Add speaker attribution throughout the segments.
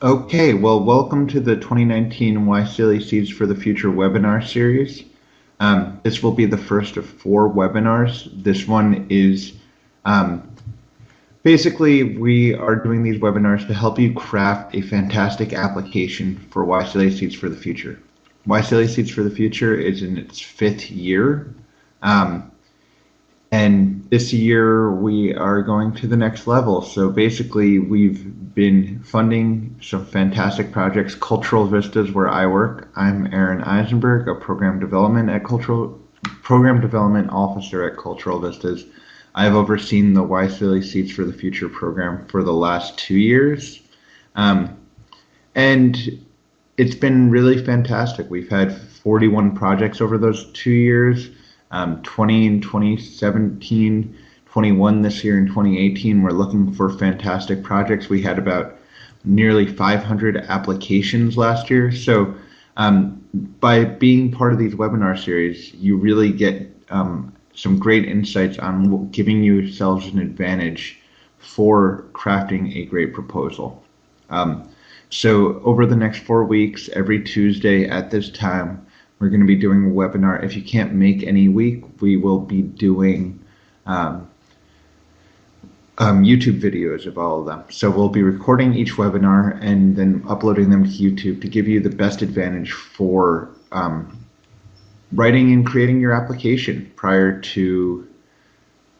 Speaker 1: Okay, well, welcome to the 2019 YSEALI Seeds for the Future webinar series. This will be the first of 4 webinars. This one is basically we are doing these webinars to help you craft a fantastic application for YSEALI Seeds for the Future. YSEALI Seeds for the Future is in its 5th year. And this year we are going to the next level. So basically we've been funding some fantastic projects. Cultural Vistas, where I work. I'm Aaron Eisenberg, a program development officer at Cultural Vistas. I've overseen the YSEALI Seeds for the Future program for the last 2 years. And it's been really fantastic. We've had 41 projects over those 2 years. 20 in 2017, 21 this year in 2018. We're looking for fantastic projects. We had about nearly 500 applications last year. So by being part of these webinar series, you really get some great insights on giving yourselves an advantage for crafting a great proposal. So over the next 4 weeks, every Tuesday at this time, we're going to be doing a webinar. If you can't make any week, we will be doing YouTube videos of all of them. So we'll be recording each webinar and then uploading them to YouTube to give you the best advantage for writing and creating your application prior to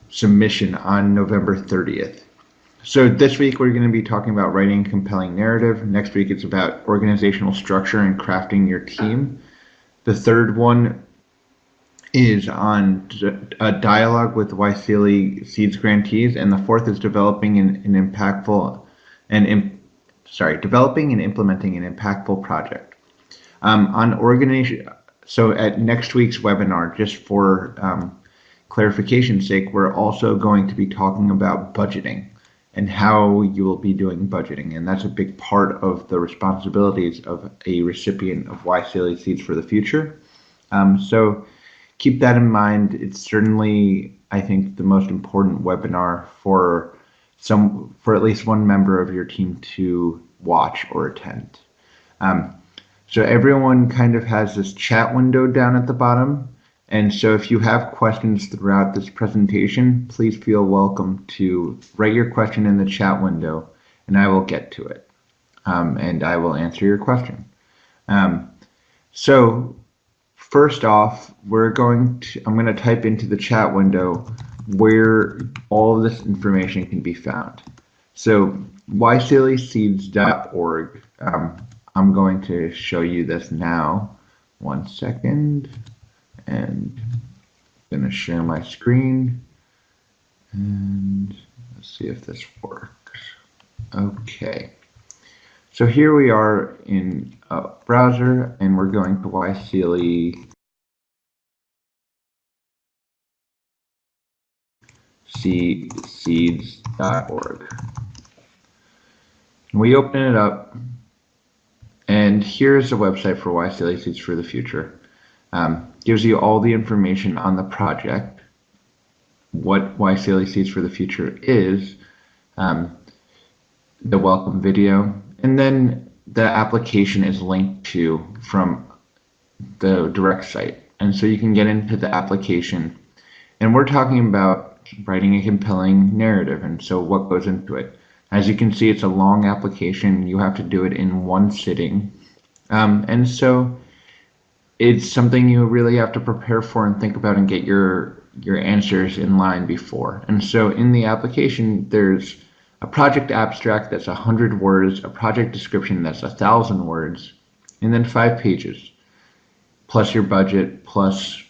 Speaker 1: submission on November 30th. So this week we're going to be talking about writing a compelling narrative. Next week it's about organizational structure and crafting your team. The third one is on a dialogue with YSEALI Seeds grantees, and the fourth is developing and implementing an impactful project. On organization, so at next week's webinar, just for clarification's sake, we're also going to be talking about budgeting and how you will be doing budgeting. And that's a big part of the responsibilities of a recipient of YSEALI Seeds for the Future. So keep that in mind. It's certainly, I think, the most important webinar for at least one member of your team to watch or attend. So everyone kind of has this chat window down at the bottom. And so if you have questions throughout this presentation, please feel welcome to write your question in the chat window and I will get to it. And I will answer your question. So first off, I'm going to type into the chat window where all of this information can be found. So YSEALISeeds.org. I'm going to show you this now. 1 second. And I'm going to share my screen and let's see if this works. Okay, so here we are in a browser and we're going to YSEALISeeds.org. We open it up and here's the website for YSEALI Seeds for the Future. Gives you all the information on the project, what YSEALI Seeds for the Future is, the welcome video, and then the application is linked to from the direct site. And so you can get into the application. And we're talking about writing a compelling narrative, and so what goes into it. As you can see, it's a long application. You have to do it in one sitting. And so it's something you really have to prepare for and think about and get your answers in line before. And so in the application, there's a project abstract that's 100 words, a project description that's 1,000 words, and then 5 pages, plus your budget, plus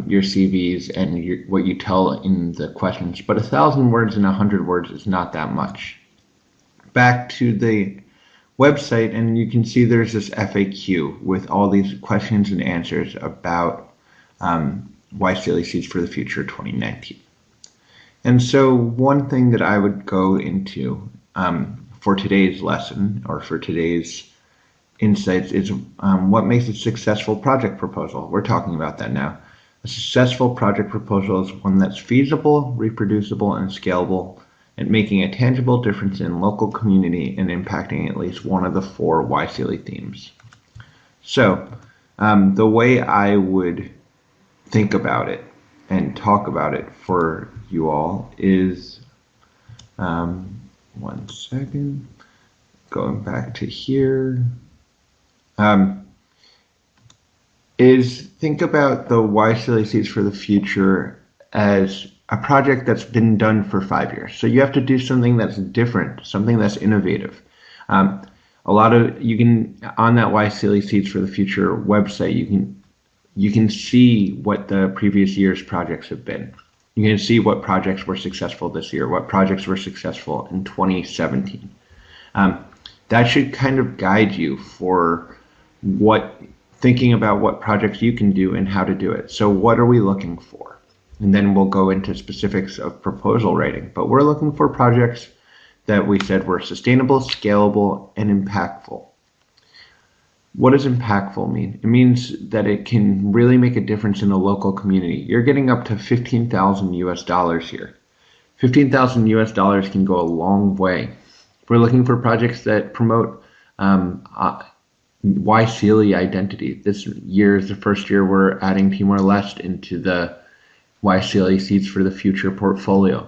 Speaker 1: your CVs and what you tell in the questions. But 1,000 words and 100 words is not that much. Back to the website, and you can see there's this FAQ with all these questions and answers about YSEALI Seeds for the Future 2019. And so one thing that I would go into for today's lesson or for today's insights is what makes a successful project proposal. We're talking about that now. A successful project proposal is one that's feasible, reproducible, and scalable, and making a tangible difference in local community and impacting at least one of the 4 YSEALI themes. So, the way I would think about it and talk about it for you all is, one second, going back to here, is think about the YSEALI Seeds for the Future as a project that's been done for 5 years. So you have to do something that's different, something that's innovative. You can, on that YSEALI Seeds for the Future website, you can see what the previous year's projects have been. You can see what projects were successful this year, what projects were successful in 2017. That should kind of guide you for thinking about what projects you can do and how to do it. So what are we looking for? And then we'll go into specifics of proposal writing. But we're looking for projects that we said were sustainable, scalable, and impactful. What does impactful mean? It means that it can really make a difference in the local community. You're getting up to $15,000 here. $15,000 can go a long way. We're looking for projects that promote YSEALI identity. This year is the first year we're adding Timor-Leste into the YSEALI Seeds for the Future portfolio.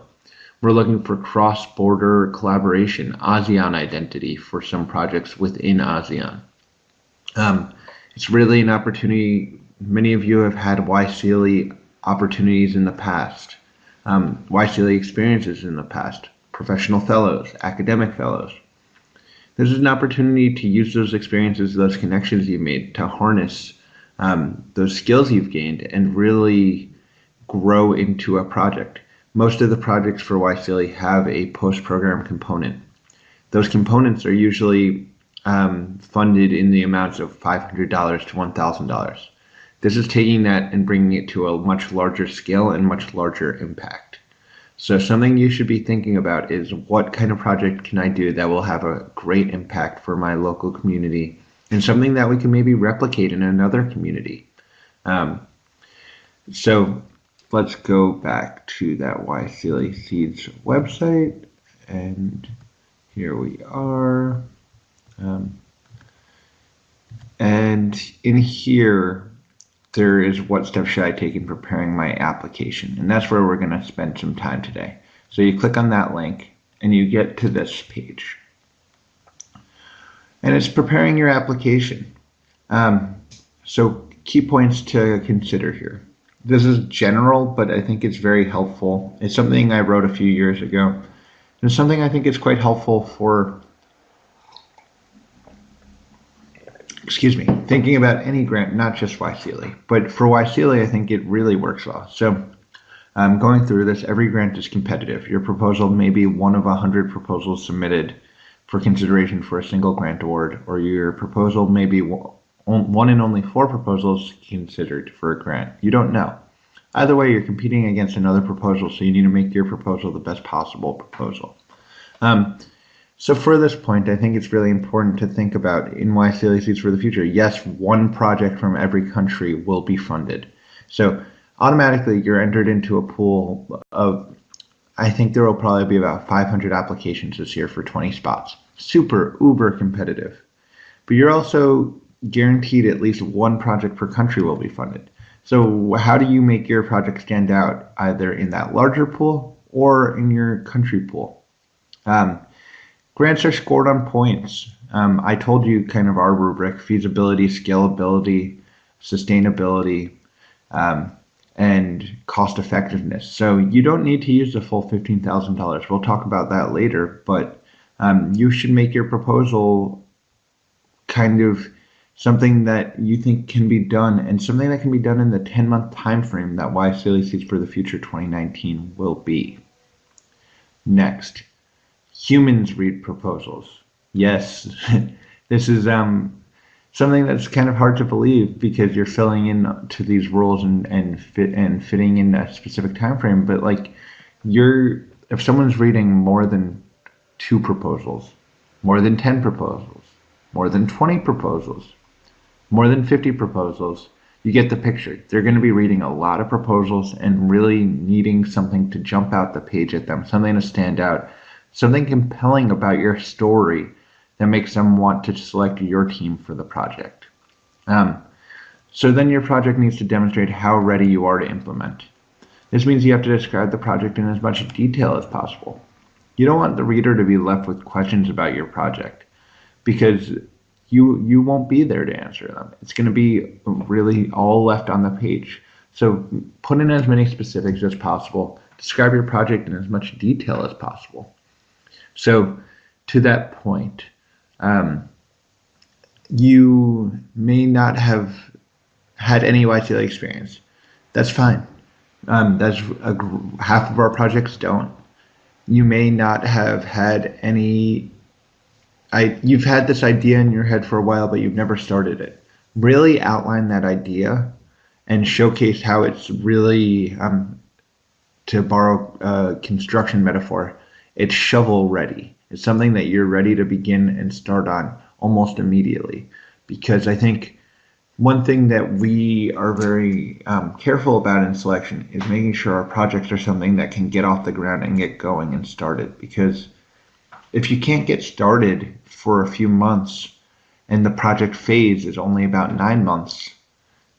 Speaker 1: We're looking for cross-border collaboration, ASEAN identity for some projects within ASEAN. It's really an opportunity. Many of you have had YSEALI opportunities in the past, YSEALI experiences in the past, professional fellows, academic fellows. This is an opportunity to use those experiences, those connections you've made, to harness those skills you've gained and really grow into a project. Most of the projects for YSEALI have a post-program component. Those components are usually funded in the amounts of $500 to $1,000. This is taking that and bringing it to a much larger scale and much larger impact. So something you should be thinking about is, what kind of project can I do that will have a great impact for my local community, and something that we can maybe replicate in another community. So let's go back to that YSEALI Seeds website, and here we are. And in here, there is what steps should I take in preparing my application. And that's where we're going to spend some time today. So you click on that link and you get to this page. And it's preparing your application. So key points to consider here. This is general, but I think it's very helpful. It's something I wrote a few years ago. It's something I think is quite helpful for thinking about any grant, not just YSEALI. But for YSEALI, I think it really works well. So going through this, every grant is competitive. Your proposal may be one of 100 proposals submitted for consideration for a single grant award, or your proposal may be one in only 4 proposals considered for a grant. You don't know. Either way, you're competing against another proposal, so you need to make your proposal the best possible proposal. So for this point, I think it's really important to think about in YSEALI Seeds for the Future, yes, one project from every country will be funded. So automatically you're entered into a pool of, I think there will probably be about 500 applications this year for 20 spots. Super, uber competitive. But you're also guaranteed at least one project per country will be funded. So how do you make your project stand out, either in that larger pool or in your country pool? Grants are scored on points. I told you kind of our rubric: feasibility, scalability, sustainability, and cost effectiveness. So you don't need to use the full $15,000. We'll talk about that later, but you should make your proposal kind of something that you think can be done, and something that can be done in the 10-month time frame that YSEALI Seeds for the Future 2019 will be. Next. Humans read proposals. Yes, this is something that's kind of hard to believe, because you're filling in to these roles and fitting in a specific time frame. But like, if someone's reading more than 2 proposals, more than 10 proposals, more than 20 proposals, more than 50 proposals, you get the picture. They're going to be reading a lot of proposals and really needing something to jump out the page at them, something to stand out. something compelling about your story that makes them want to select your team for the project. So then your project needs to demonstrate how ready you are to implement. This means you have to describe the project in as much detail as possible. You don't want the reader to be left with questions about your project because you won't be there to answer them. It's going to be really all left on the page. So put in as many specifics as possible. Describe your project in as much detail as possible. So to that point, you may not have had any YSEALI experience. That's fine. Half of our projects don't. You may not have had any. You've had this idea in your head for a while, but you've never started it. Really outline that idea and showcase how it's really, to borrow a construction metaphor, it's shovel ready. It's something that you're ready to begin and start on almost immediately. Because I think one thing that we are very careful about in selection is making sure our projects are something that can get off the ground and get going and started. Because if you can't get started for a few months and the project phase is only about 9 months,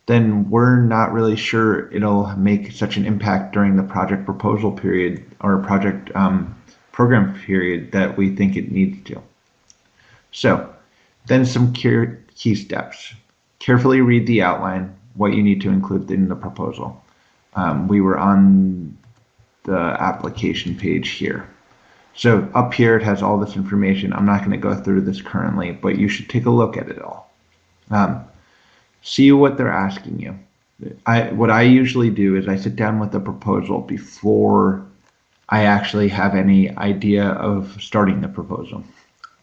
Speaker 1: then we're not really sure it'll make such an impact during the project proposal period or project program period that we think it needs to. So then some key steps. Carefully read the outline, what you need to include in the proposal. We were on the application page here. So up here it has all this information. I'm not going to go through this currently, but you should take a look at it all. See what they're asking you. What I usually do is I sit down with the proposal before I actually have any idea of starting the proposal.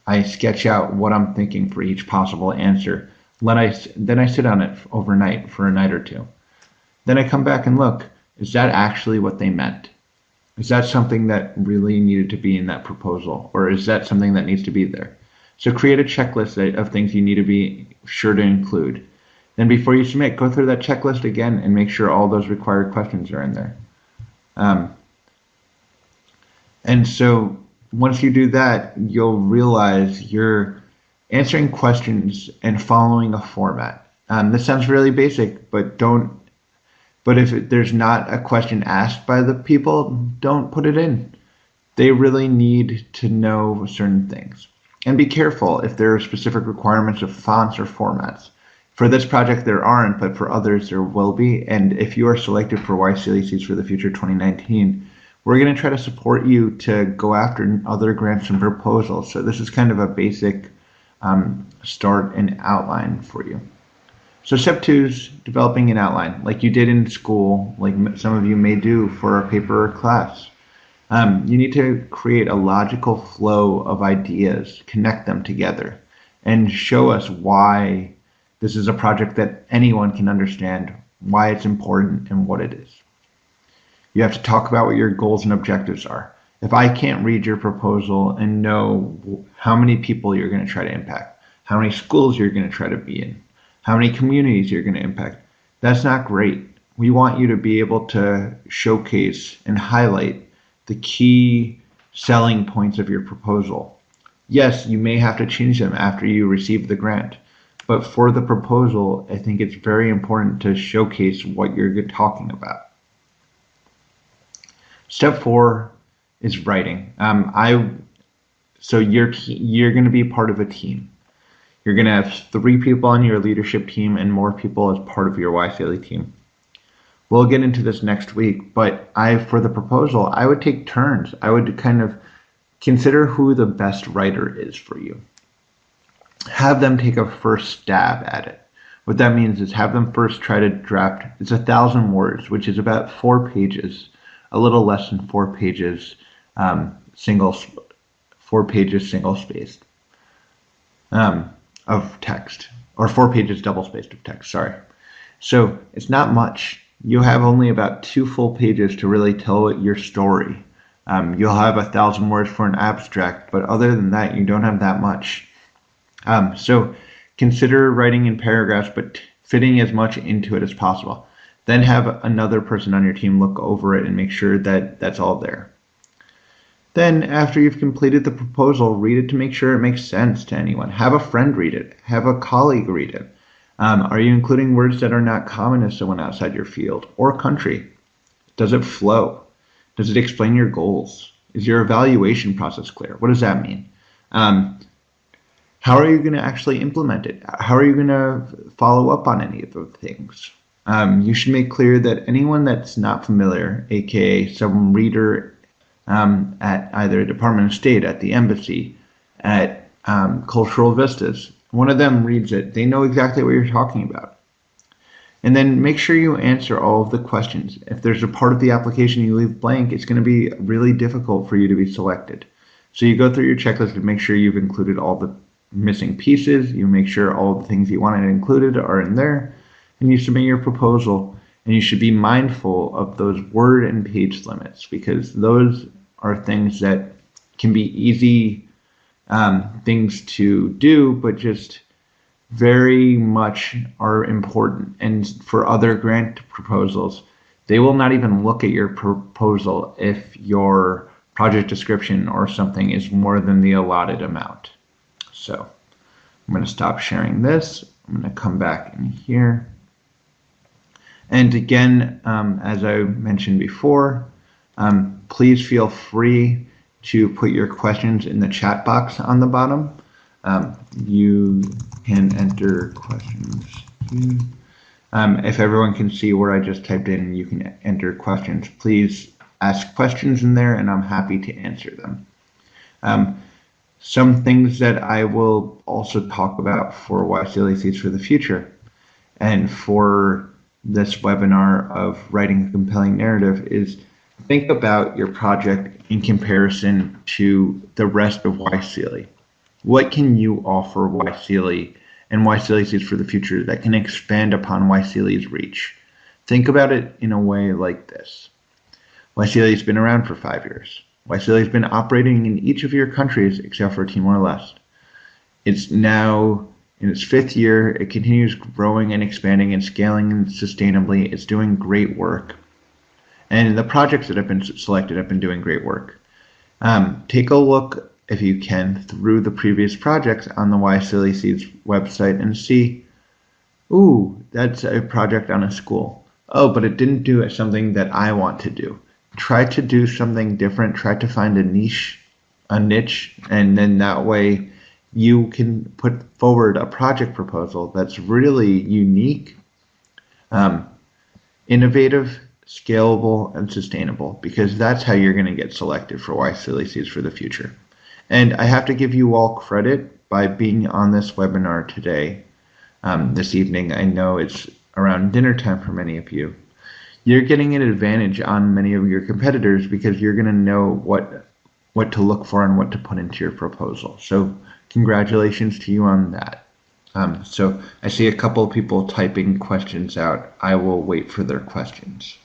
Speaker 1: I sketch out what I'm thinking for each possible answer. Then I sit on it overnight for a night or two. Then I come back and look, is that actually what they meant? Is that something that really needed to be in that proposal? Or is that something that needs to be there? So create a checklist of things you need to be sure to include. Then before you submit, go through that checklist again and make sure all those required questions are in there. And so once you do that, you'll realize you're answering questions and following a format. This sounds really basic, but if there's not a question asked by the people, don't put it in. They really need to know certain things. And be careful if there are specific requirements of fonts or formats. For this project, there aren't, but for others, there will be. And if you are selected for YSEALI Seeds for the Future 2019, we're going to try to support you to go after other grants and proposals. So this is kind of a basic start and outline for you. So step 2 is developing an outline, like you did in school, like some of you may do for a paper or class. You need to create a logical flow of ideas, connect them together, and show us why this is a project that anyone can understand, why it's important, and what it is. You have to talk about what your goals and objectives are. If I can't read your proposal and know how many people you're going to try to impact, how many schools you're going to try to be in, how many communities you're going to impact, that's not great. We want you to be able to showcase and highlight the key selling points of your proposal. Yes, you may have to change them after you receive the grant, but for the proposal, I think it's very important to showcase what you're talking about. Step 4 is writing. So you're going to be part of a team. You're going to have 3 people on your leadership team and more people as part of your YSEALI team. We'll get into this next week, but for the proposal, I would take turns. I would kind of consider who the best writer is for you. Have them take a first stab at it. What that means is have them first try to draft. It's 1,000 words, which is about 4 pages, a little less than 4 pages, 4 pages single-spaced of text, or 4 pages double-spaced of text. Sorry. So it's not much. You have only about 2 full pages to really tell your story. You'll have 1,000 words for an abstract, but other than that, you don't have that much. So consider writing in paragraphs, but fitting as much into it as possible. Then have another person on your team look over it and make sure that that's all there. Then, after you've completed the proposal, read it to make sure it makes sense to anyone. Have a friend read it. Have a colleague read it. Are you including words that are not common to someone outside your field or country? Does it flow? Does it explain your goals? Is your evaluation process clear? What does that mean? Um, how are you going to actually implement it? How are you going to follow up on any of those things? You should make clear that anyone that's not familiar, aka some reader at either Department of State, at the embassy, at Cultural Vistas, one of them reads it, they know exactly what you're talking about. And then make sure you answer all of the questions. If there's a part of the application you leave blank, it's going to be really difficult for you to be selected. So you go through your checklist and make sure you've included all the missing pieces. You make sure all the things you wanted included are in there. And you submit your proposal. And you should be mindful of those word and page limits, because those are things that can be easy things to do, but just very much are important. And for other grant proposals, they will not even look at your proposal if your project description or something is more than the allotted amount. So I'm going to stop sharing this. I'm going to come back in here. And again, as I mentioned before, please feel free to put your questions in the chat box on the bottom. You can enter questions here. If everyone can see where I just typed in, you can enter questions. Please ask questions in there, and I'm happy to answer them. Some things that I will also talk about for YSEALI Seeds for the Future and for this webinar of writing a compelling narrative is think about your project in comparison to the rest of YSEALI. What can you offer YSEALI and YSEALI Seeds for the Future that can expand upon YSEALI's reach? Think about it in a way like this. YSEALI has been around for 5 years. YSEALI has been operating in each of your countries except for Timor-Leste. It's now in its 5th year. It continues growing and expanding and scaling sustainably. It's doing great work. And the projects that have been selected have been doing great work. Take a look, if you can, through the previous projects on the YSEALI Seeds website and see, ooh, that's a project on a school. Oh, but it didn't do something that I want to do. Try to do something different. Try to find a niche, and then that way you can put forward a project proposal that's really unique, innovative, scalable, and sustainable, because that's how you're going to get selected for YSEALI Seeds for the Future. And I have to give you all credit by being on this webinar today, this evening. I know it's around dinner time for many of you. You're getting an advantage on many of your competitors because you're going to know what to look for and what to put into your proposal. So congratulations to you on that. So I see a couple of people typing questions out. I will wait for their questions.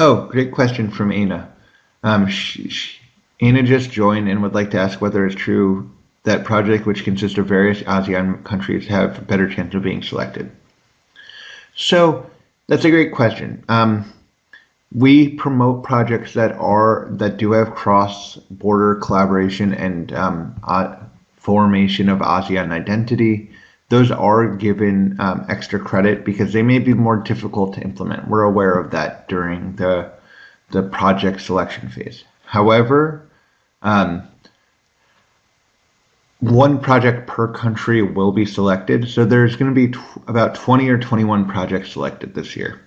Speaker 1: Oh, great question from Ana. Ana just joined and would like to ask whether it's true that projects which consist of various ASEAN countries have a better chance of being selected. So that's a great question. We promote projects that do have cross-border collaboration and formation of ASEAN identity. Those are given extra credit because they may be more difficult to implement. We're aware of that during the project selection phase. However, one project per country will be selected. So there's going to be about 20 or 21 projects selected this year.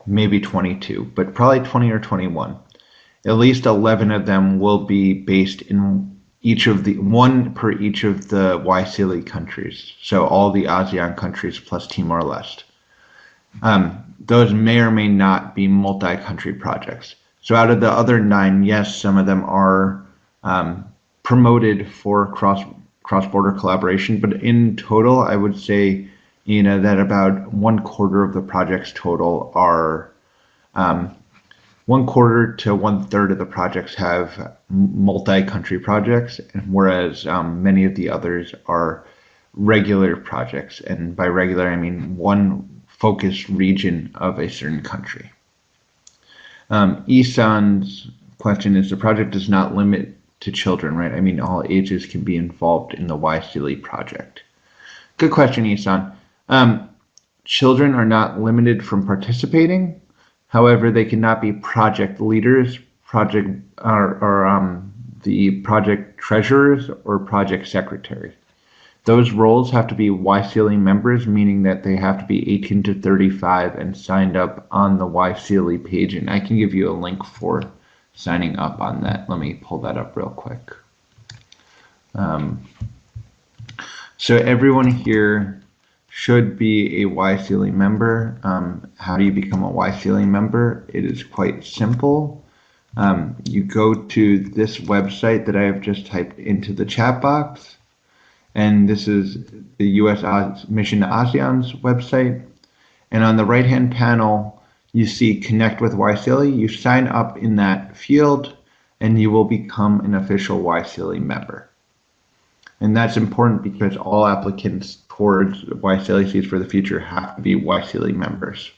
Speaker 1: Maybe 22, but probably 20 or 21. At least 11 of them will be based in one per each of the YSEALI countries. So all the ASEAN countries plus Timor-Leste. Those may or may not be multi-country projects. So out of the other 9, yes, some of them are promoted for cross-border collaboration, but in total, I would say, that about 1/4 of the projects total are 1/4 to 1/3 of the projects have multi-country projects, and whereas many of the others are regular projects. And by regular, I mean one focused region of a certain country. Isan's question is, the project does not limit to children, right? I mean, all ages can be involved in the YSEALI project. Good question, Isan. Children are not limited from participating. However, they cannot be project leaders, the project treasurers, or project secretaries. Those roles have to be YSEALI members, meaning that they have to be 18 to 35 and signed up on the YSEALI page. And I can give you a link for signing up on that. Let me pull that up real quick. So everyone here should be a YSEALI member. How do you become a YSEALI member? It is quite simple. You go to this website that I have just typed into the chat box, and this is the U.S. Mission to ASEAN's website. And on the right-hand panel, you see Connect with YSEALI. You sign up in that field, and you will become an official YSEALI member. And that's important because all applicants towards YSEALI Seeds for the Future have to be YSEALI members.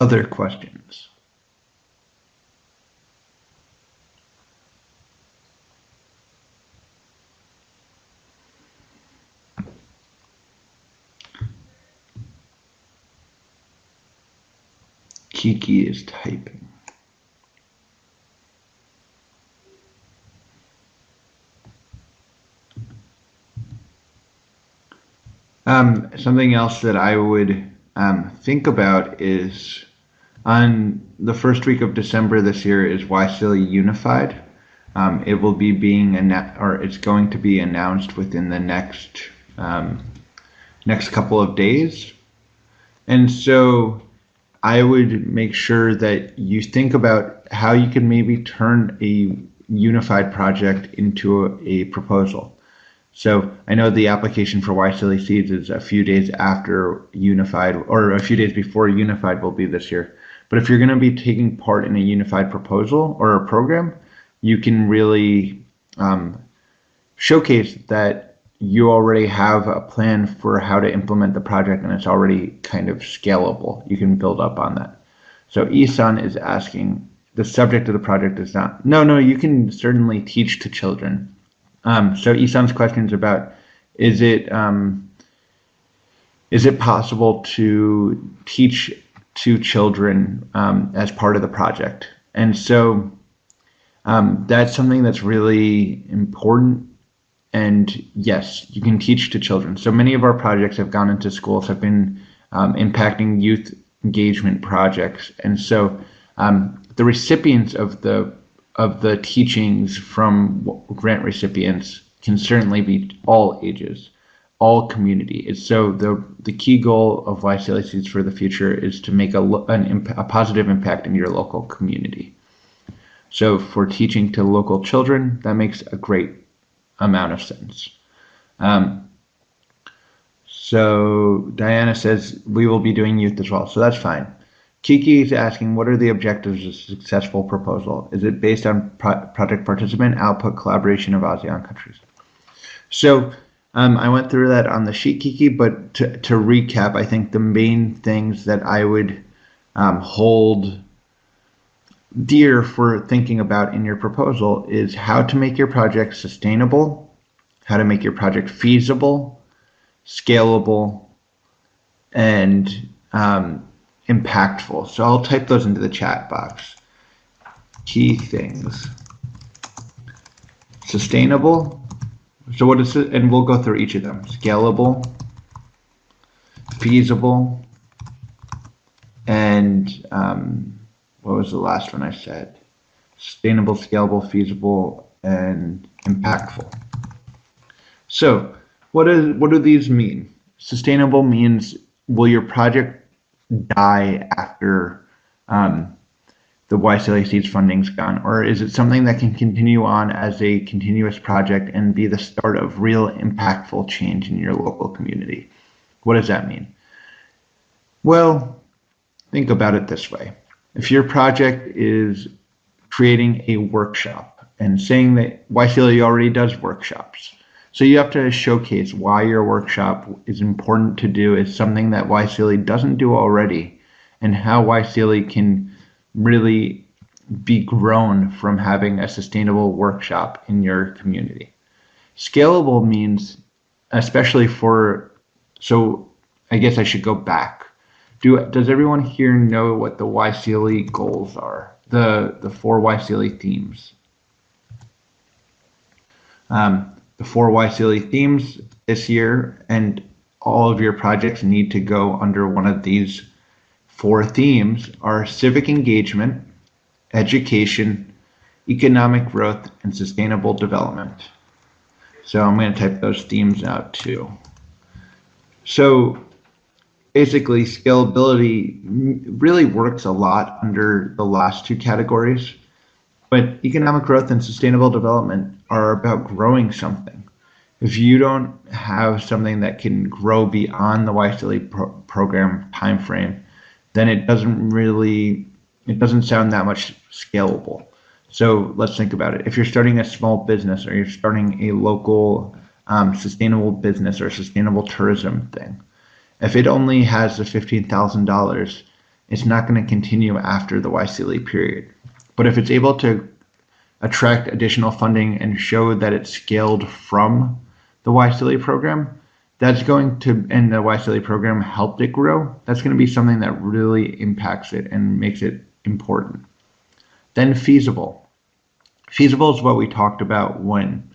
Speaker 1: Other questions? Kiki is typing. Something else that I would think about is on the first week of December this year is YSEALI Unified. It will be it's going to be announced within the next couple of days. And so I would make sure that you think about how you can maybe turn a unified project into a proposal. So I know the application for YSEALI Seeds is a few days after Unified, or a few days before Unified will be this year. But if you're going to be taking part in a unified proposal or a program, you can really showcase that you already have a plan for how to implement the project, and it's already kind of scalable. You can build up on that. So Isan is asking, the subject of the project is not, no, you can certainly teach to children. So Isan's question is about, is it possible to teach to children as part of the project? And so that's something that's really important. And yes, you can teach to children. So many of our projects have gone into schools, have been impacting youth engagement projects. And so the recipients of the teachings from grant recipients can certainly be all ages, all community. It's so the key goal of YSEALI Seeds for the Future is to make a positive impact in your local community. So for teaching to local children, that makes a great amount of sense. So Diana says we will be doing youth as well, so that's fine. Kiki is asking, what are the objectives of a successful proposal? Is it based on project participant, output, collaboration of ASEAN countries? So I went through that on the sheet, Kiki, but to recap, I think the main things that I would hold dear for thinking about in your proposal is how to make your project sustainable, how to make your project feasible, scalable, and impactful. So I'll type those into the chat box. Key things. Sustainable. So what is it? And we'll go through each of them. Scalable, feasible, and what was the last one I said? Sustainable, scalable, feasible, and impactful. So what do these mean? Sustainable means, will your project die after the YSEALI Seeds funding's gone, or is it something that can continue on as a continuous project and be the start of real impactful change in your local community? What does that mean? Well, think about it this way. If your project is creating a workshop and saying that YSEALI already does workshops, so you have to showcase why your workshop is important to do, is something that YSEALI doesn't do already, and how YSEALI can really be grown from having a sustainable workshop in your community. Scalable means, especially for, so I guess I should go back. Does everyone here know what the YSEALI goals are? The four YSEALI themes. The four YSEALI themes this year, and all of your projects need to go under one of these four themes, are civic engagement, education, economic growth, and sustainable development. So I'm going to type those themes out too. So basically, scalability really works a lot under the last two categories, but economic growth and sustainable development are about growing something. If you don't have something that can grow beyond the YSEALI program timeframe, then it doesn't sound that much scalable. So let's think about it. If you're starting a small business, or you're starting a local sustainable business or sustainable tourism thing, if it only has the $15,000, it's not going to continue after the YSEALI period. But if it's able to attract additional funding and show that it's scaled from the YSEALI program, that's going to, and the YSEALI program helped it grow, that's going to be something that really impacts it and makes it important. Then feasible. Feasible is what we talked about when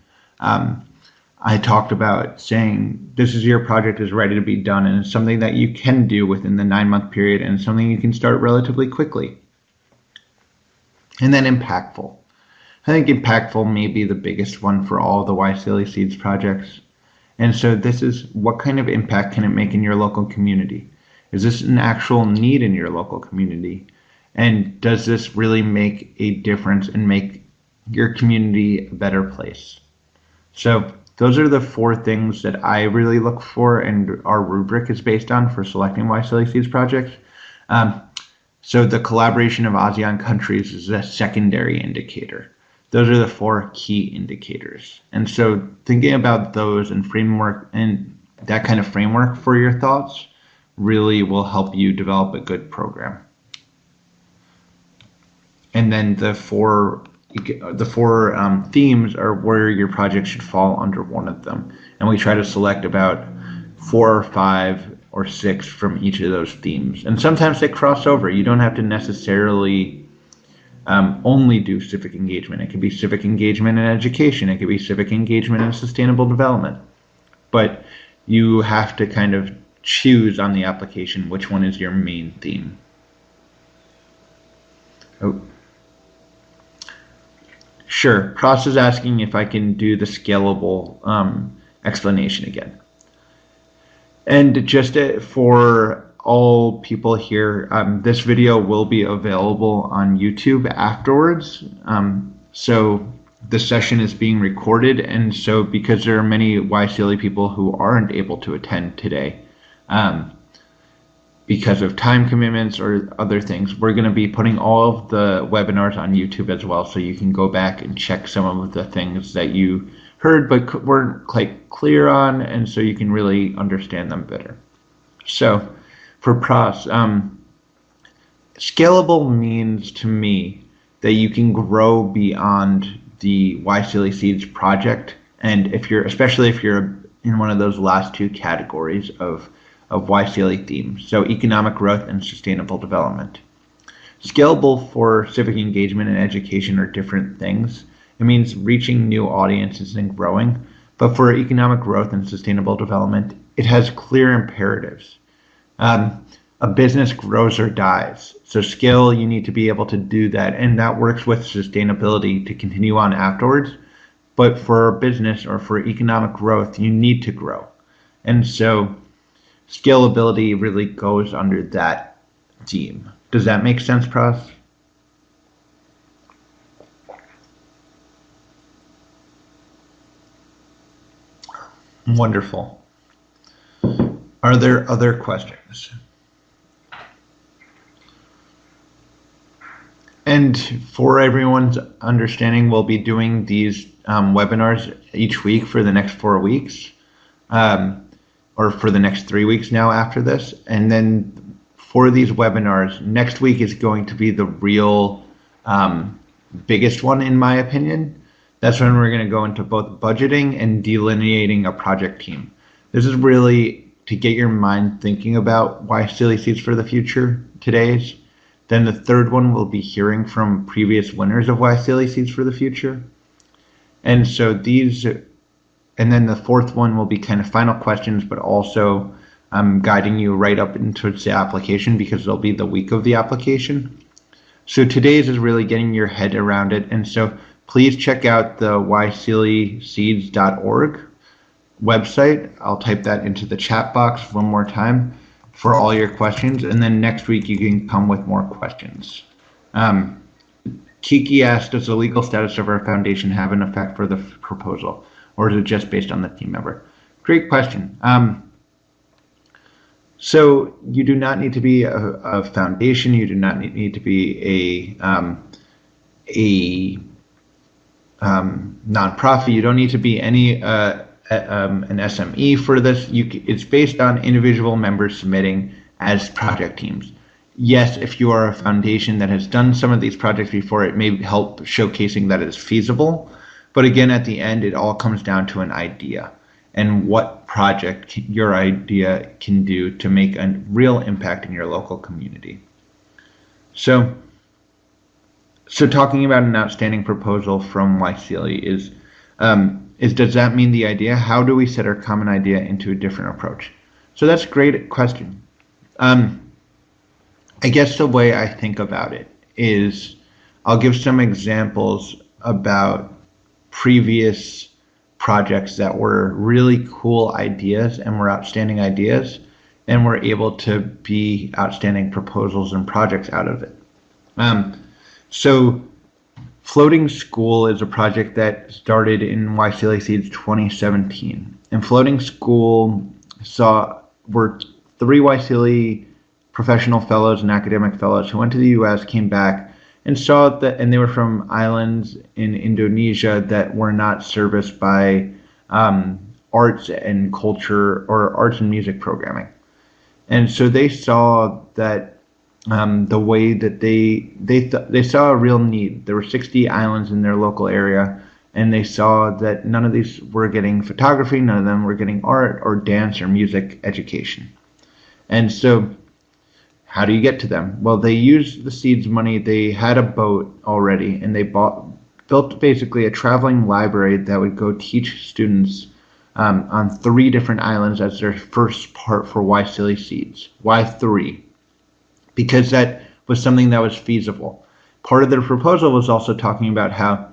Speaker 1: I talked about saying this is your project is ready to be done, and it's something that you can do within the 9-month period, and something you can start relatively quickly. And then impactful. I think impactful may be the biggest one for all of the YSEALI Seeds projects. And so this is, what kind of impact can it make in your local community? Is this an actual need in your local community? And does this really make a difference and make your community a better place? So those are the four things that I really look for, and our rubric is based on for selecting YSEALI Seeds projects. So the collaboration of ASEAN countries is a secondary indicator. Those are the four key indicators. And so thinking about those and framework, and that kind of framework for your thoughts, really will help you develop a good program. And then the four themes are where your project should fall under one of them. And we try to select about 4 or 5 or 6 from each of those themes. And sometimes they cross over. You don't have to necessarily only do civic engagement. It could be civic engagement in education. It could be civic engagement in sustainable development. But you have to kind of choose on the application which one is your main theme. Oh. Sure, Pross is asking if I can do the scalable explanation again. And just for all people here, this video will be available on YouTube afterwards. So the session is being recorded, and so because there are many YSEALI people who aren't able to attend today, because of time commitments or other things, we're going to be putting all of the webinars on YouTube as well, so you can go back and check some of the things that you heard but weren't quite clear on, and so you can really understand them better. So for Pross, scalable means to me that you can grow beyond the YSEALI Seeds project, and especially if you're in one of those last two categories of YSEALI themes, so economic growth and sustainable development. Scalable for civic engagement and education are different things. It means reaching new audiences and growing, but for economic growth and sustainable development, it has clear imperatives. A business grows or dies, so scale, you need to be able to do that, and that works with sustainability to continue on afterwards. But for a business or for economic growth, you need to grow, and so scalability really goes under that theme. Does that make sense, Pross? Wonderful. Are there other questions? And for everyone's understanding, we'll be doing these webinars each week for the next 4 weeks, or for the next 3 weeks now after this. And then for these webinars, next week is going to be the real biggest one, in my opinion. That's when we're going to go into both budgeting and delineating a project team. This is really to get your mind thinking about YSEALI Seeds for the Future today's. Then the third one will be hearing from previous winners of YSEALI Seeds for the Future. And so these, and then the fourth one will be kind of final questions, but also guiding you right up into the application, because it'll be the week of the application. So today's is really getting your head around it. And so please check out the YSEALIseeds.org website. I'll type that into the chat box one more time for all your questions, and then next week you can come with more questions. Kiki asked, does the legal status of our foundation have an effect for the proposal, or is it just based on the team member? Great question. So you do not need to be a foundation. You do not need to be a nonprofit. You don't need to be any an SME for this. It's based on individual members submitting as project teams. Yes, if you are a foundation that has done some of these projects before, it may help showcasing that it's feasible. But again, at the end, it all comes down to an idea and what project your idea can do to make a real impact in your local community. So talking about an outstanding proposal from YSEALI is does that mean the idea? How do we set our common idea into a different approach? So that's a great question. I guess the way I think about it is I'll give some examples about previous projects that were really cool ideas and were outstanding ideas and were able to be outstanding proposals and projects out of it. So Floating School is a project that started in YSEALI Seeds 2017. And Floating School were 3 YSEALI professional fellows and academic fellows who went to the US, came back, and saw that, and they were from islands in Indonesia that were not serviced by arts and culture or arts and music programming. And so they saw that the way that they saw a real need. There were 60 islands in their local area, and they saw that none of these were getting photography, none of them were getting art or dance or music education. And so how do you get to them? Well, they used the Seeds money. They had a boat already, and they built basically a traveling library that would go teach students on 3 different islands as their first part for YSEALI Seeds. Why 3? Because that was something that was feasible. Part of their proposal was also talking about how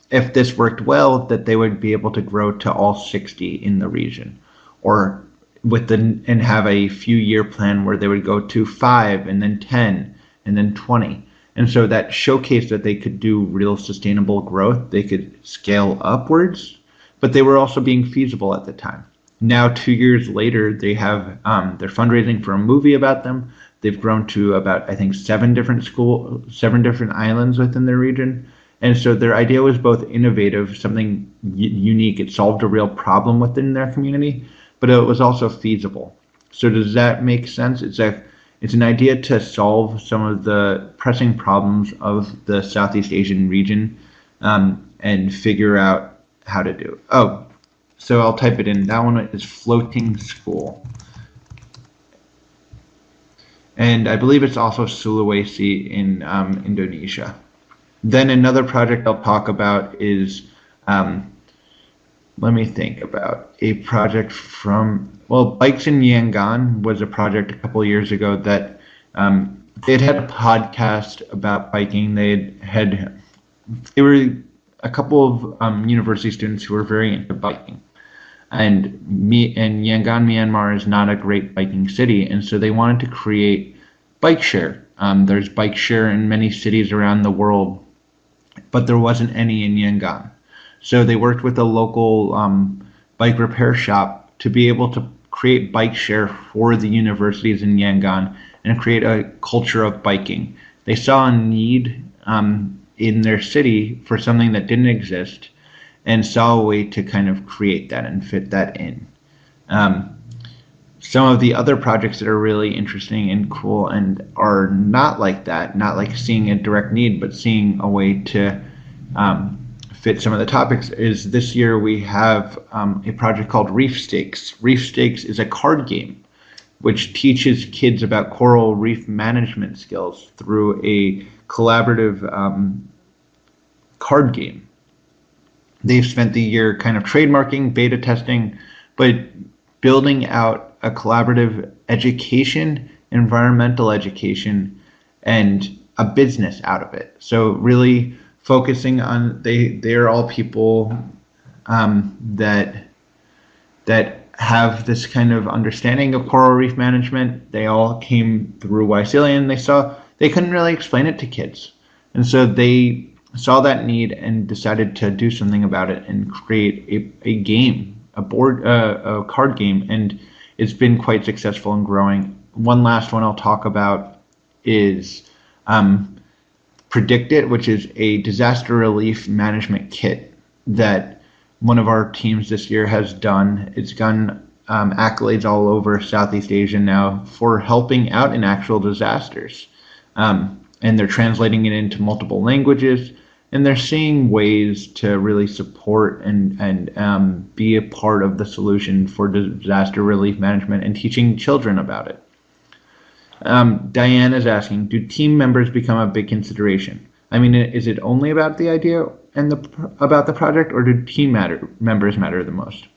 Speaker 1: if this worked well, that they would be able to grow to all 60 in the region, or and have a few-year plan where they would go to 5 and then 10 and then 20. And so that showcased that they could do real sustainable growth. They could scale upwards, but they were also being feasible at the time. Now, 2 years later, they have they're fundraising for a movie about them. They've grown to about, I think, 7 different islands within their region. And so their idea was both innovative, something unique. It solved a real problem within their community, but it was also feasible. So does that make sense? It's an idea to solve some of the pressing problems of the Southeast Asian region and figure out how to do it. Oh, so I'll type it in. That one is Floating School. And I believe it's also Sulawesi in Indonesia. Then another project I'll talk about is, let me think about a project from, Bikes in Yangon was a project a couple years ago that they'd had a podcast about biking. They were a couple of university students who were very into biking. And Yangon, Myanmar is not a great biking city, and so they wanted to create bike share. There's bike share in many cities around the world, but there wasn't any in Yangon. So they worked with a local bike repair shop to be able to create bike share for the universities in Yangon and create a culture of biking. They saw a need in their city for something that didn't exist and saw a way to kind of create that and fit that in. Some of the other projects that are really interesting and cool and are not like that, not like seeing a direct need, but seeing a way to fit some of the topics, is this year we have a project called Reef Stakes. Reef Stakes is a card game which teaches kids about coral reef management skills through a collaborative card game. They've spent the year kind of trademarking, beta testing, but building out a collaborative education, environmental education, and a business out of it. So really focusing on, they're all people that have this kind of understanding of coral reef management. They all came through YSEALI, and they couldn't really explain it to kids. And so they saw that need and decided to do something about it and create a game, a card game, and it's been quite successful and growing. One last one I'll talk about is Predict It, which is a disaster relief management kit that one of our teams this year has done. It's gotten accolades all over Southeast Asia now for helping out in actual disasters. And they're translating it into multiple languages, and they're seeing ways to really support and be a part of the solution for disaster relief management and teaching children about it. Diane is asking, do team members become a big consideration? I mean, is it only about the idea and about the project, or do team members matter the most?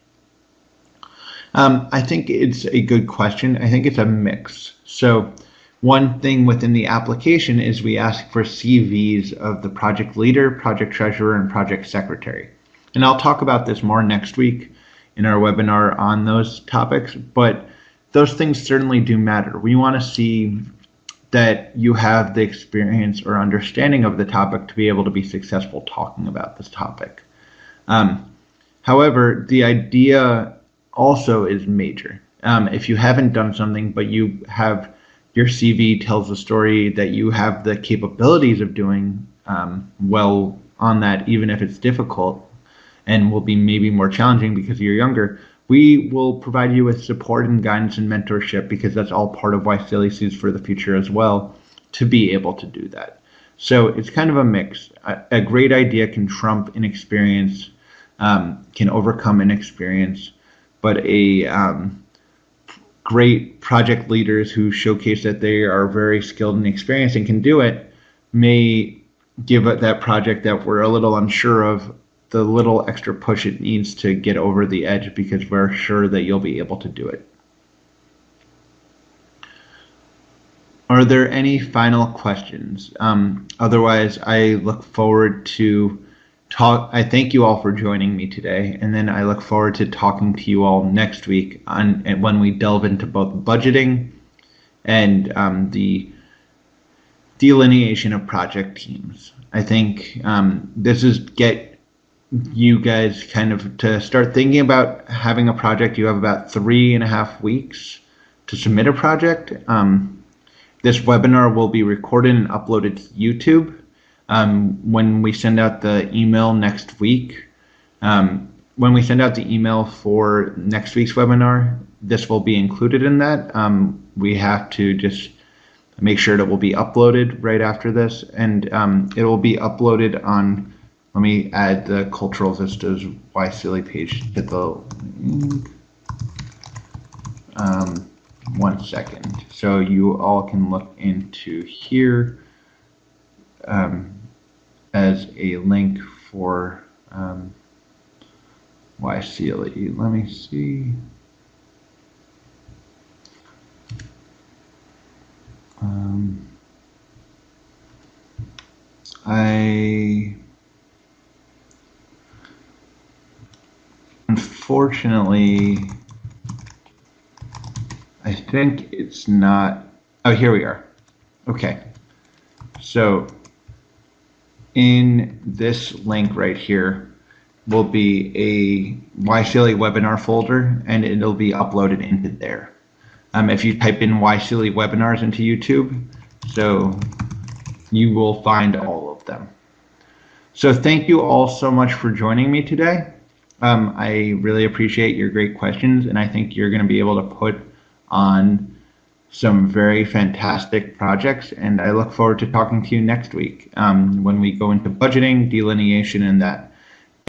Speaker 1: I think it's a good question. I think it's a mix. So one thing within the application is we ask for CVs of the project leader, project treasurer, and project secretary. And I'll talk about this more next week in our webinar on those topics, but those things certainly do matter. We want to see that you have the experience or understanding of the topic to be able to be successful talking about this topic. However, the idea also is major. If you haven't done something, but you have your CV tells the story that you have the capabilities of doing well on that, even if it's difficult and will be maybe more challenging because you're younger, we will provide you with support and guidance and mentorship, because that's all part of YSEALI Seeds for the Future as well, to be able to do that. So it's kind of a mix. A great idea can trump inexperience, can overcome inexperience, but great project leaders who showcase that they are very skilled and experienced and can do it may give it that project that we're a little unsure of the little extra push it needs to get over the edge, because we're sure that you'll be able to do it. Are there any final questions? Otherwise, I look forward to I thank you all for joining me today, and then I look forward to talking to you all next week when we delve into both budgeting and the delineation of project teams. I think this is get you guys kind of to start thinking about having a project. You have about 3.5 weeks to submit a project. This webinar will be recorded and uploaded to YouTube. When we send out the email next week, when we send out the email for next week's webinar, this will be included in that. We have to just make sure that it will be uploaded right after this, and it will be uploaded on, let me add the Cultural Vistas YSEALI page to the link. 1 second. So you all can look into here as a link for YSEALI. Let me see. Unfortunately, I think it's not. Oh, here we are. Okay. So in this link right here will be a YSEALI webinar folder, and it'll be uploaded into there. If you type in YSEALI webinars into YouTube, so you will find all of of them. So thank you all so much for joining me today. I really appreciate your great questions, and I think you're going to be able to put on some very fantastic projects, and I look forward to talking to you next week when we go into budgeting, delineation, and that